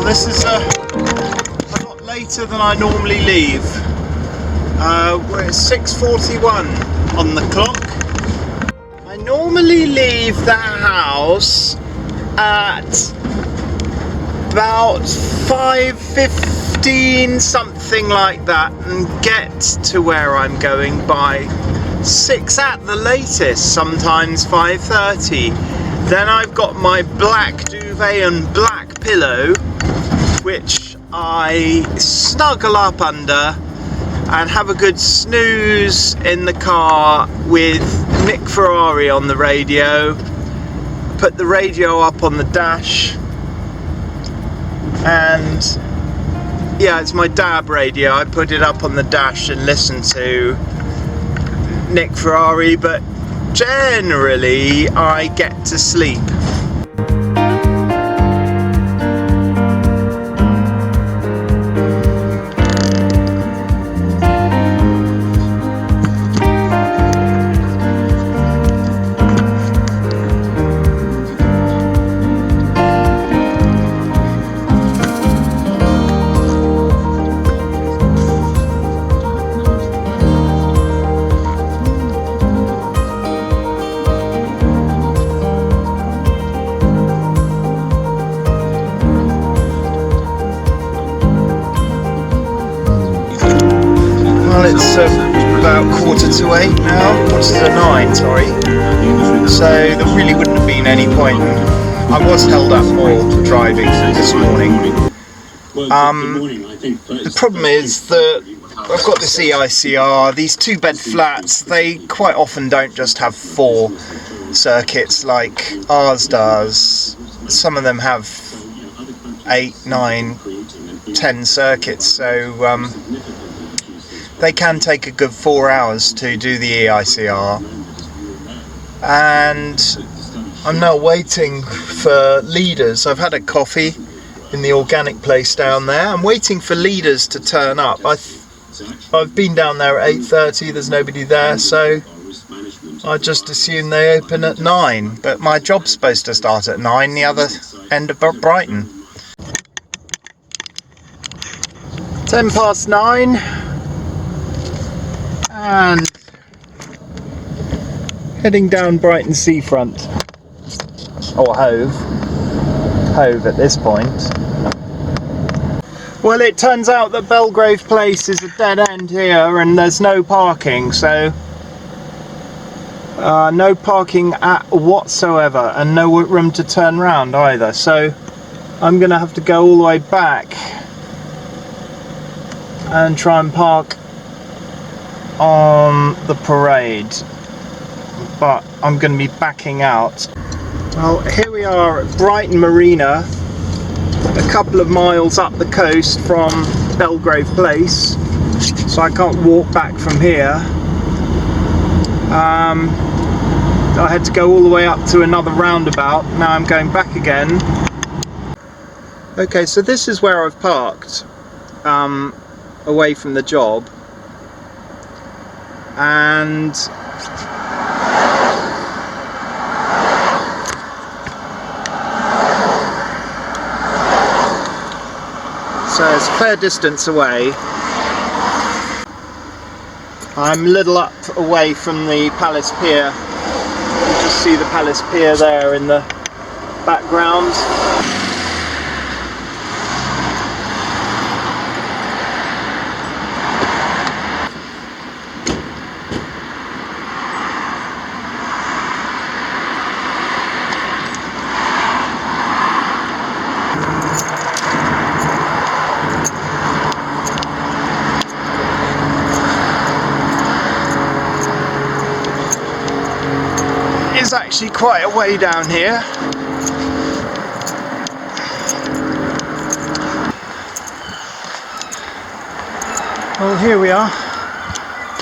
this is a lot later than I normally leave. We're at 6:41 on the clock. I normally leave the house at about 5:15, something like that, and get to where I'm going by 6 at the latest, sometimes 5:30. Then I've got my black duvet and black pillow, which I snuggle up under and have a good snooze in the car with Nick Ferrari on the radio. Put the radio up on the dash, and yeah, it's my DAB radio. I put it up on the dash and listen to Nick Ferrari, but generally I get to sleep. It's about 8:45 now, 8:45, sorry. So there really wouldn't have been any point. I was held up more driving this morning. The problem is that I've got this EICR, these 2-bed flats, they quite often don't just have 4 circuits like ours does. Some of them have 8, 9, 10 circuits, so they can take a good 4 hours to do the EICR, and I'm now waiting for leaders. I've had a coffee in the organic place down there. I'm waiting for leaders to turn up. I've been down there at 8:30, there's nobody there, so I just assume they open at 9, but my job's supposed to start at 9, the other end of Brighton. 9:10. And heading down Brighton seafront, or Hove at this point. Well, it turns out that Belgrave Place is a dead end here and there's no parking, so no parking whatsoever, and no room to turn round either, so I'm gonna have to go all the way back and try and park on the parade, but I'm going to be backing out. Well, here we are at Brighton Marina, a couple of miles up the coast from Belgrave Place, so I can't walk back from here. I had to go all the way up to another roundabout. Now I'm going back again. Okay, so this is where I've parked, away from the job. And so it's a fair distance away. I'm a little up away from the Palace Pier. You just see the Palace Pier there in the background. Is actually quite a way down here. Well, here we are,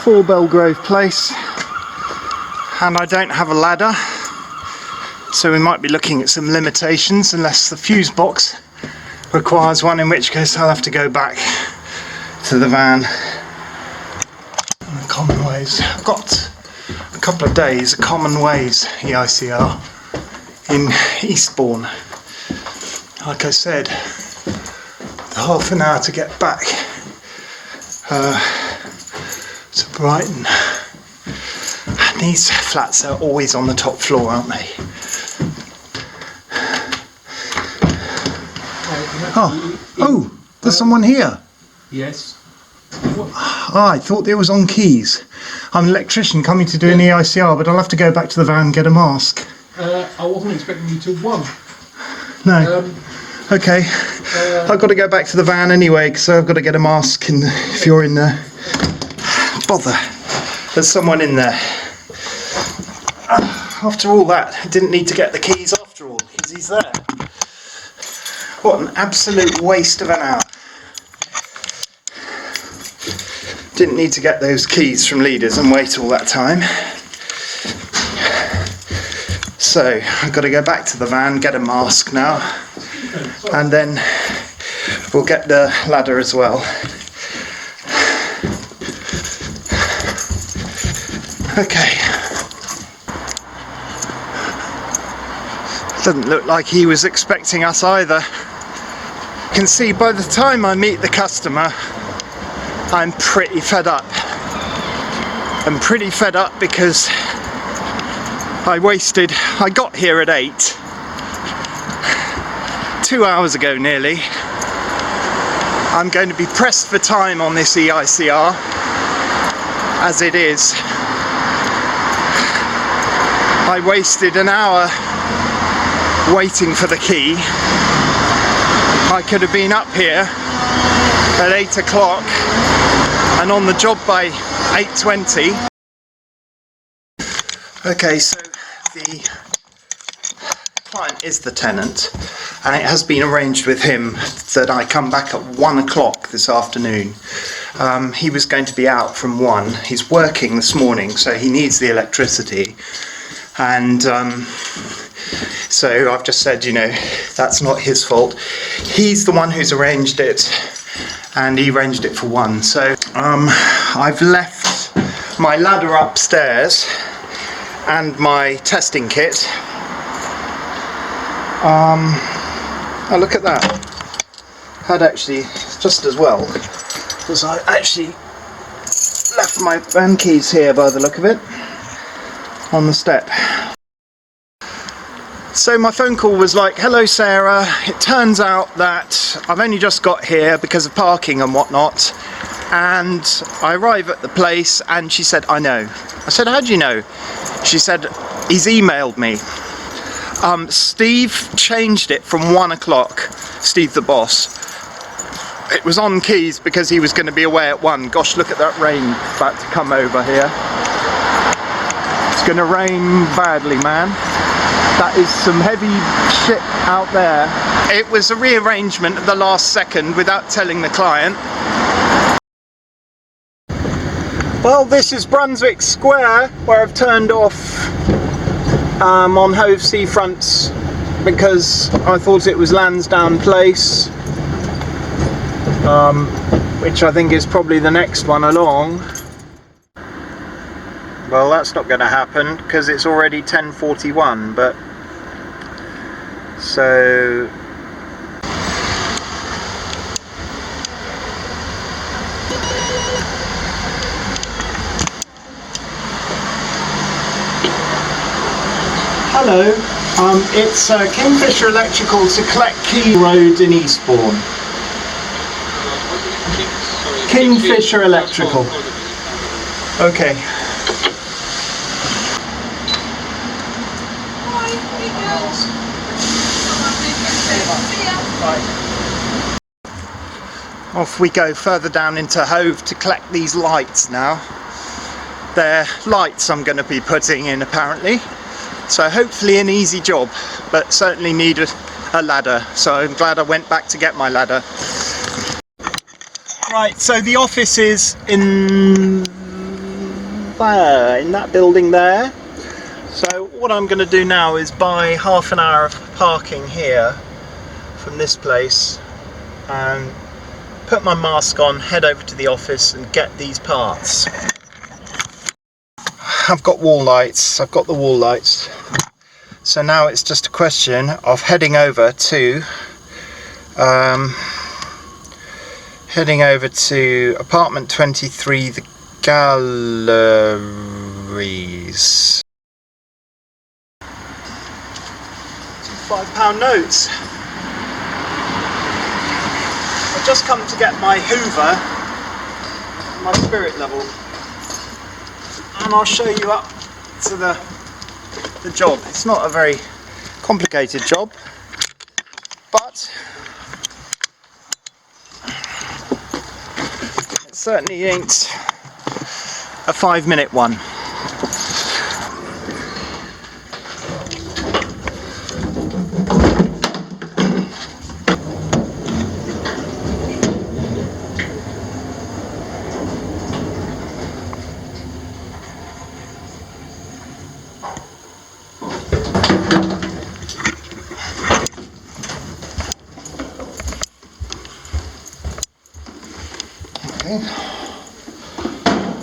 4 Belgrave Place, and I don't have a ladder, so we might be looking at some limitations unless the fuse box requires one, in which case I'll have to go back to the van and the common ways. I've got a couple of days at Common Ways EICR in Eastbourne. Like I said, half an hour to get back to Brighton. And these flats are always on the top floor, aren't they? Oh, there's someone here. Yes. I thought it was on keys. I'm an electrician coming to do an EICR, but I'll have to go back to the van and get a mask. I wasn't expecting you to one. No. Okay. I've got to go back to the van anyway, because I've got to get a mask. And if you're in there, bother. There's someone in there. After all that, I didn't need to get the keys after all, because he's there. What an absolute waste of an hour. Didn't need to get those keys from Leaders and wait all that time. So I've got to go back to the van, get a mask now, and then we'll get the ladder as well. Okay. Doesn't look like he was expecting us either. You can see by the time I meet the customer, I'm pretty fed up. I'm pretty fed up because I got here at 8, 2 hours ago nearly. I'm going to be pressed for time on this EICR, as it is. I wasted an hour waiting for the key. I could have been up here at 8 o'clock and on the job by 8:20. Okay, so the client is the tenant, and it has been arranged with him that I come back at 1 o'clock this afternoon. He was going to be out from 1. He's working this morning, so he needs the electricity. And so I've just said, you know, that's not his fault. He's the one who's arranged it, and he arranged it for 1. So I've left my ladder upstairs and my testing kit. Oh, look at that. Had actually just as well, because I actually left my van keys here by the look of it on the step. So my phone call was like, hello Sarah, it turns out that I've only just got here because of parking and whatnot, and I arrive at the place and she said, I know. I said, how do you know? She said, he's emailed me. Steve changed it from 1 o'clock, Steve the boss. It was on keys because he was going to be away at 1. Gosh, look at that rain about to come over here. It's going to rain badly, man. That is some heavy shit out there. It was a rearrangement at the last second without telling the client. Well, this is Brunswick Square, where I've turned off on Hove Seafronts because I thought it was Lansdowne Place, which I think is probably the next one along. Well, that's not going to happen because it's already 10:41, but so hello, it's Kingfisher Electrical to collect Key Road in Eastbourne. Kingfisher Electrical. Okay. Off we go further down into Hove to collect these lights now. They're lights I'm going to be putting in apparently. So hopefully an easy job, but certainly need a ladder. So I'm glad I went back to get my ladder. Right, so the office is in there, in that building there. So what I'm going to do now is buy half an hour of parking here from this place and put my mask on, head over to the office and get these parts. I've got wall lights, I've got the wall lights. So now it's just a question of heading over to Heading over to apartment 23, the galleries. £5 notes. I've just come to get my Hoover, my spirit level, and I'll show you up to the job. It's not a very complicated job, but it certainly ain't a 5-minute one.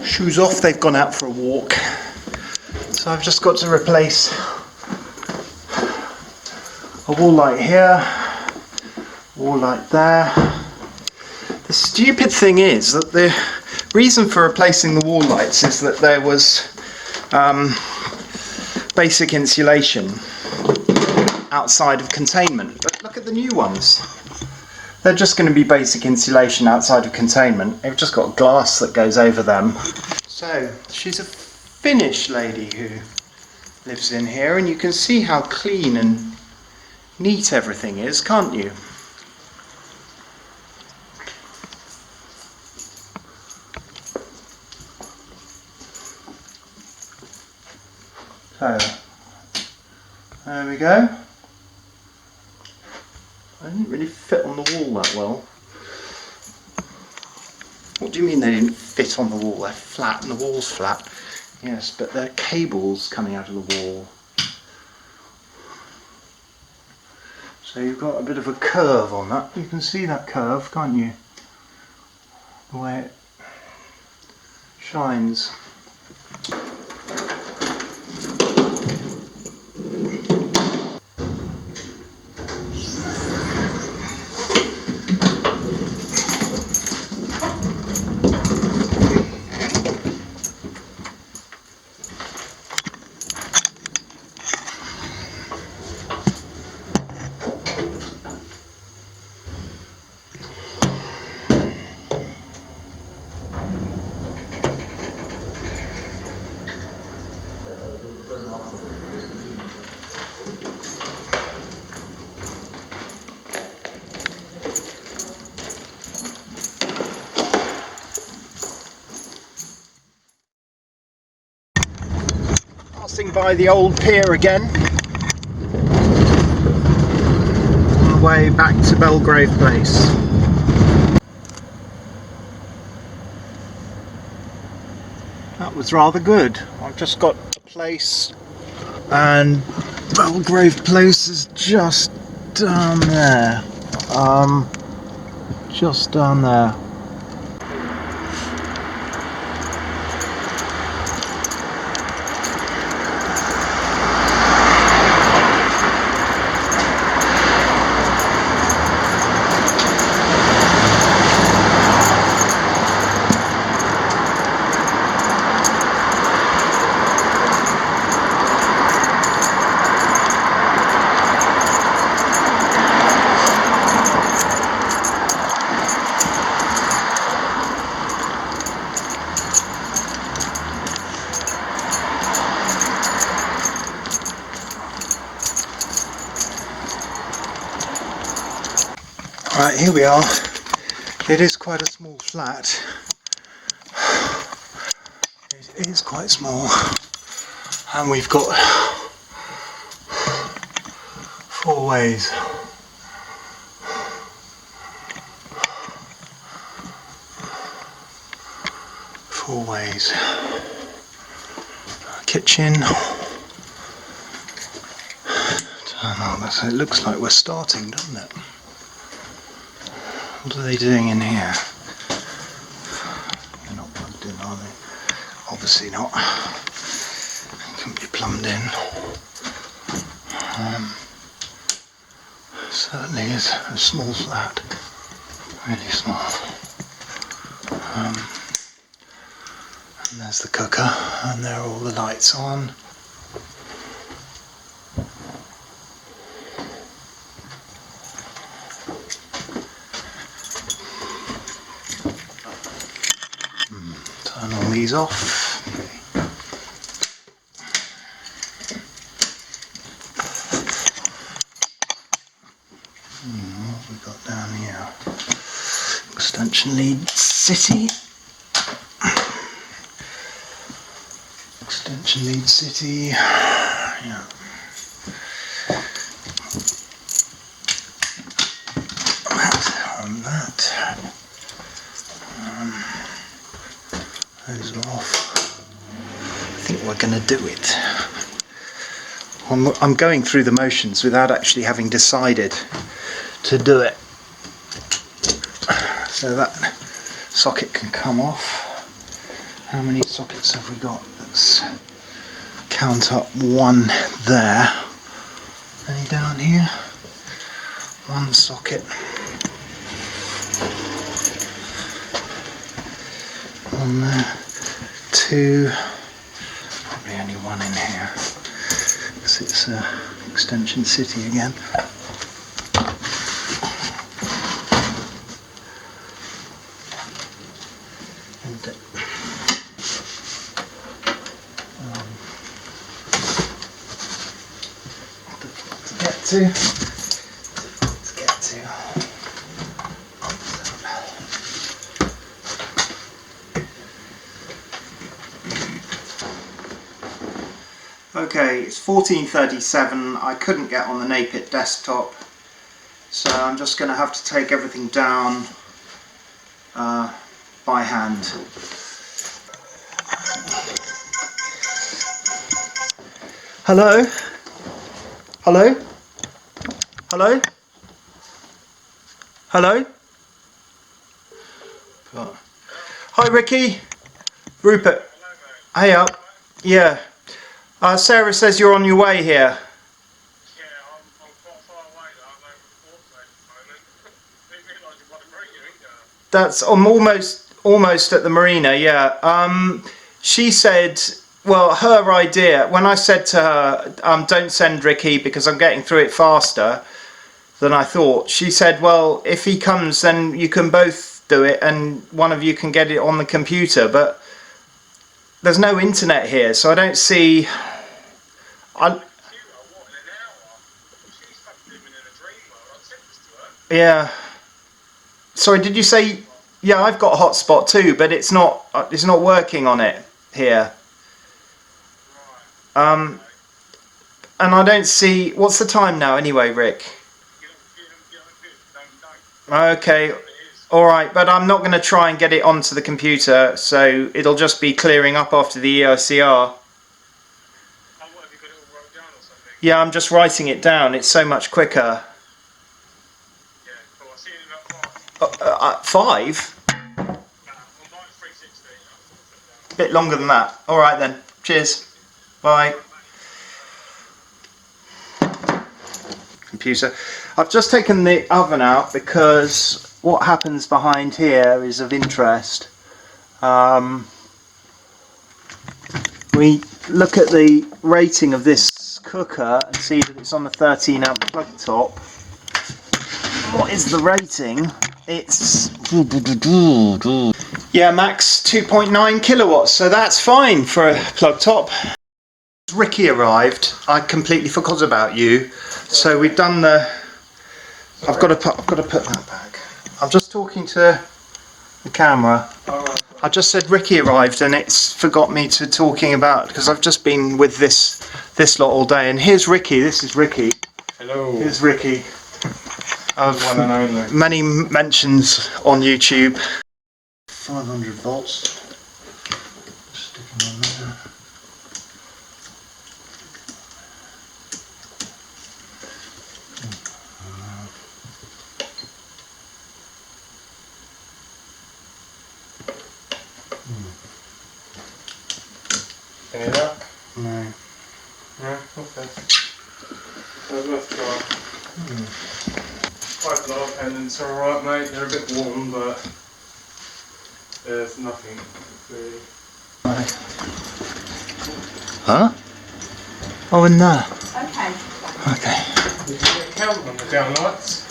Shoes off, they've gone out for a walk. So I've just got to replace a wall light here, wall light there. The stupid thing is that the reason for replacing the wall lights is that there was basic insulation outside of containment. But look at the new ones. They're just going to be basic insulation outside of containment. They've just got glass that goes over them. So she's a Finnish lady who lives in here, and you can see how clean and neat everything is, can't you? So there we go. I didn't really fit on the wall that well. What do you mean they didn't fit on the wall? They're flat and the wall's flat. Yes, but there are cables coming out of the wall. So you've got a bit of a curve on that. You can see that curve, can't you? The way it shines. Passing by the old pier again, on the way back to Belgrave Place. That was rather good. I've just got a place, and Belgrave Place is just down there. Just down there. Right, here we are. It is quite a small flat. It is quite small. And we've got 4 ways. Kitchen. It looks like we're starting, doesn't it? What are they doing in here? They're not plugged in, are they? Obviously not. They couldn't be plumbed in. Certainly is a small flat. Really small. And there's the cooker, and there are all the lights on. Turn all these off. What have we got down here? Extension lead city. Extension lead city. Yeah. That and that. Those are off. I think we're going to do it. I'm going through the motions without actually having decided to do it. So that socket can come off. How many sockets have we got? Let's count up one there. Any down here? One socket. One there. Two. Probably only one in here. Because it's Extension City again. Let's get to. Okay, it's 14:37. I couldn't get on the Napit desktop, so I'm just going to have to take everything down by hand. Hello? Hello? Hello? Hello? Hi Ricky. Rupert. Hey up. Yeah. Sarah says you're on your way here. Yeah, I'm quite far away though. I'm over the port at the moment. Didn't realise you've got a marina, ain't you? That's almost at the marina, yeah. She said, well, her idea, when I said to her, don't send Ricky because I'm getting through it faster than I thought, she said, well, if he comes then you can both do it and one of you can get it on the computer, but there's no internet here, so I don't see. Yeah. Sorry, did you say? Yeah, I've got a hotspot too, but it's not working on it here. And I don't see. What's the time now, anyway, Rick? Okay. All right, but I'm not going to try and get it onto the computer, so it'll just be clearing up after the EICR. Yeah, I'm just writing it down. It's so much quicker. Yeah, cool. I'll see you in about 5? 5? A bit longer than that. All right then. Cheers. Bye. Computer. I've just taken the oven out because what happens behind here is of interest. We look at the rating of this cooker and see that it's on the 13 amp plug top. What is the rating? It's yeah, max 2.9 kilowatts, so that's fine for a plug top. Ricky arrived. I completely forgot about you, so we've done the. I've got to put that back. I'm just talking to the camera. I just said Ricky arrived and it's forgot me to talking about, because I've just been with this lot all day, and here's Ricky. This is Ricky. Hello. Here's Ricky. Of One and only. many mentions on YouTube. 500 volts. Stick them on there. Any luck? No. Yeah, okay. That's worth a try. Quite a lot of pendants are alright, mate. They're a bit warm, but There's nothing really. Huh? Oh, in there. Okay. Okay. Did you get a count on the downlights?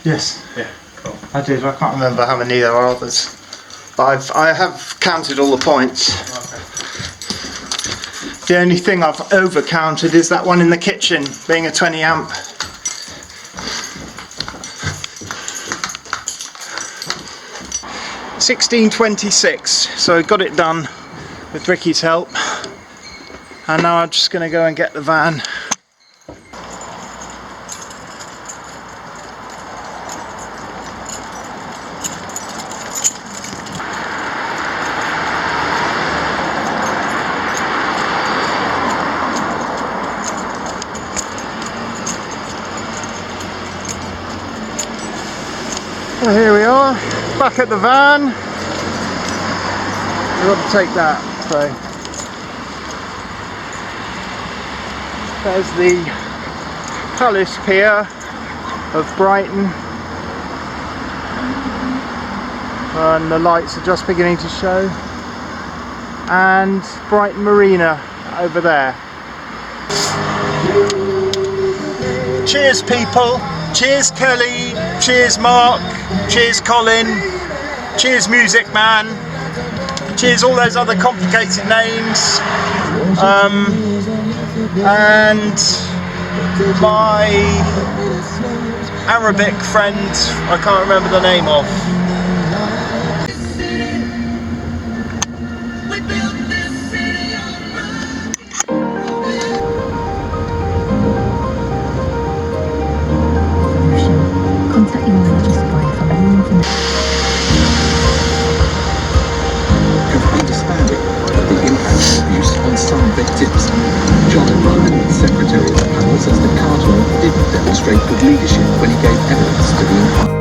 Yes, Yeah, cool. I did. I can't remember how many there are others. But I have counted all the points. Okay. The only thing I've over counted is that one in the kitchen, being a 20 amp. $16.26, so I got it done with Ricky's help. And now I'm just going to go and get the van. So here we are, back at the van. We've got to take that, so there's the Palace Pier of Brighton, and the lights are just beginning to show, and Brighton Marina over there. Cheers people! Cheers Kelly, cheers Mark, cheers Colin, cheers Music Man, cheers all those other complicated names, and my Arabic friend I can't remember the name of. Contact your manager Spy for more information. Have been disbanded of the impact of abuse on some victims. John Ryan, secretary of the panel, says that Cardwell didn't demonstrate good leadership when he gave evidence to the inquiry.